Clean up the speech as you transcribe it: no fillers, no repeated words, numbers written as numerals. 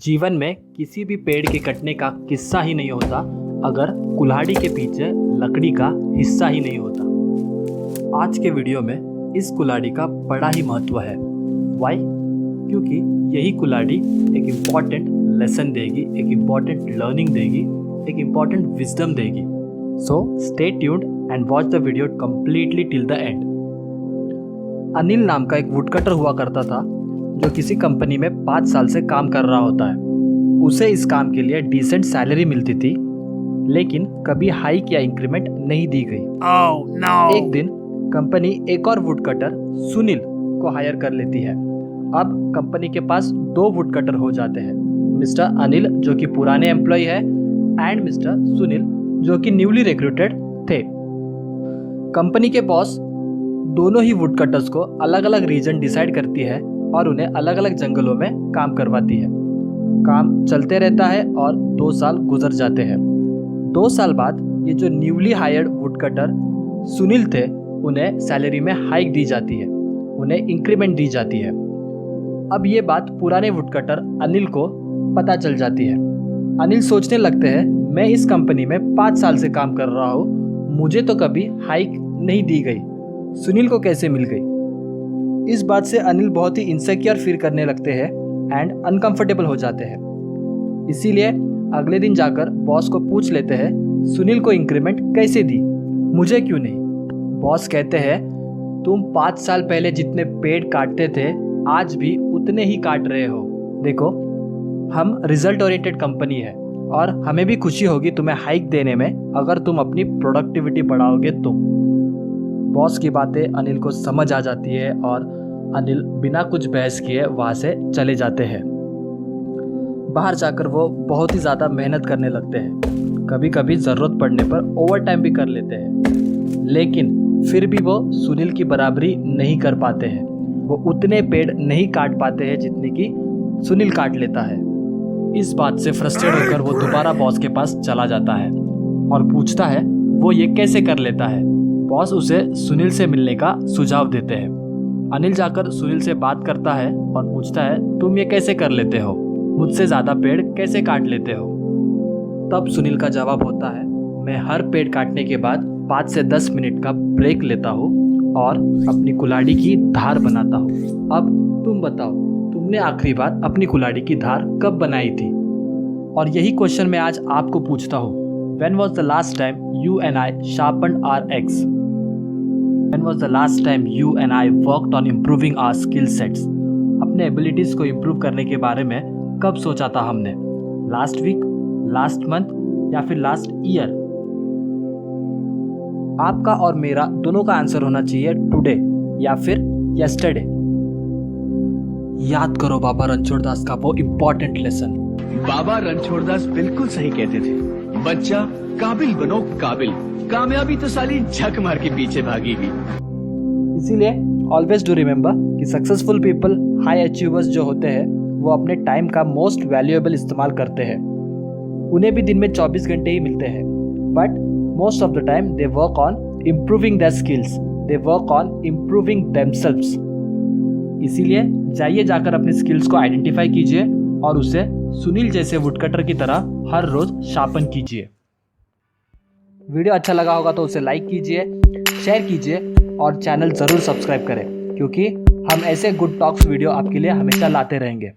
जीवन में किसी भी पेड़ के कटने का किस्सा ही नहीं होता अगर कुल्हाड़ी के पीछे लकड़ी का हिस्सा ही नहीं होता। आज के वीडियो में इस कुल्हाड़ी का बड़ा ही महत्व है। वाई? क्योंकि यही कुल्हाड़ी एक इम्पॉर्टेंट लेसन देगी, एक इम्पॉर्टेंट लर्निंग देगी, एक इम्पॉर्टेंट विजडम देगी। So stay tuned and watch the video completely till the end. Anil नाम का एक वुडकटर हुआ करता था जो किसी कंपनी में 5 साल से काम कर रहा होता है। उसे इस काम के लिए डिसेंट सैलरी मिलती थी, लेकिन कभी हाइक या इंक्रीमेंट नहीं दी गई। no. एक दिन कंपनी एक और वुडकटर सुनील को हायर कर लेती है। अब कंपनी के पास 2 वुडकटर हो जाते हैं, मिस्टर अनिल जो कि पुराने एम्प्लॉय है एंड मिस्टर सुनील जो कि न्यूली रिक्रूटेड थे। कंपनी के बॉस दोनों ही वुडकटर्स को अलग अलग रीजन डिसाइड करती है और उन्हें अलग अलग जंगलों में काम करवाती है। काम चलते रहता है और 2 साल गुजर जाते हैं। 2 साल बाद ये जो न्यूली हायर्ड वुडकटर सुनील थे उन्हें सैलरी में हाइक दी जाती है, उन्हें इंक्रीमेंट दी जाती है। अब ये बात पुराने वुडकटर अनिल को पता चल जाती है। अनिल सोचने लगते हैं, मैं इस कंपनी में 5 साल से काम कर रहा हूँ, मुझे तो कभी हाइक नहीं दी गई, सुनील को कैसे मिल गई। इस बात से अनिल बहुत ही इनसिक्योर फील करने लगते हैं एंड अनकंफर्टेबल हो जाते हैं। इसीलिए अगले दिन जाकर बॉस को पूछ लेते हैं, सुनील को इंक्रीमेंट कैसे दी, मुझे क्यों नहीं। बॉस कहते हैं, तुम 5 साल पहले जितने पेड़ काटते थे आज भी उतने ही काट रहे हो। देखो, हम रिजल्ट ओरिएंटेड कंपनी है और हमें भी खुशी होगी तुम्हें हाइक देने में अगर तुम अपनी प्रोडक्टिविटी बढ़ाओगे तो। बॉस की बातें अनिल को समझ आ जाती है और अनिल बिना कुछ बहस किए वहाँ से चले जाते हैं। बाहर जाकर वो बहुत ही ज़्यादा मेहनत करने लगते हैं, कभी कभी ज़रूरत पड़ने पर ओवर टाइम भी कर लेते हैं, लेकिन फिर भी वो सुनील की बराबरी नहीं कर पाते हैं। वो उतने पेड़ नहीं काट पाते हैं जितने की सुनील काट लेता है। इस बात से फ्रस्ट्रेट होकर वो दोबारा बॉस के पास चला जाता है और पूछता है वो ये कैसे कर लेता है। बॉस उसे सुनील से मिलने का सुझाव देते हैं। अनिल जाकर सुनील से बात करता है और पूछता है, तुम ये कैसे कर लेते हो, मुझसे ज़्यादा पेड़ कैसे काट लेते हो। तब सुनील का जवाब होता है, मैं हर पेड़ काटने के बाद 5 से 10 मिनट का ब्रेक लेता हूँ और अपनी कुल्हाड़ी की धार बनाता हूँ। अब तुम बताओ, तुमने आखिरी बार अपनी कुल्हाड़ी की धार कब बनाई थी। और यही क्वेश्चन मैं आज आपको पूछता हूँ। When was the last time you and I sharpened our axe? When was the last time you and I worked on improving our skill sets? अपने एबिलिटीज को इम्प्रूव करने के बारे में कब सोचा था हमने? लास्ट वीक, लास्ट मंथ या फिर लास्ट ईयर? आपका और मेरा दोनों का आंसर होना चाहिए टुडे या फिर यस्टरडे। याद करो बाबा रणछोड़ दास का वो इम्पोर्टेंट लेसन। बाबा रणछोड़ दास बिल्कुल सही कहते थे, बच्चा काबिल बनो काबिल, कामयाबी तो साली झक मार के पीछे भागेगी। इसीलिए ऑलवेज डू रिमेम्बर कि सक्सेसफुल पीपल, हाई अचीवर्स जो होते हैं वो अपने टाइम का मोस्ट वैल्यूएबल इस्तेमाल करते हैं। उन्हें भी दिन में 24 घंटे ही मिलते हैं, but most of the time they work on improving their skills, they work on improving themselves. इसीलिए जाइए जाकर अपने स्किल्स को आइडेंटिफाई कीजिए और उसे सुनील जैसे वुडकटर की तरह हर रोज शार्पन कीजिए। वीडियो अच्छा लगा होगा तो उसे लाइक कीजिए, शेयर कीजिए और चैनल ज़रूर सब्सक्राइब करें, क्योंकि हम ऐसे गुड टॉक्स वीडियो आपके लिए हमेशा लाते रहेंगे।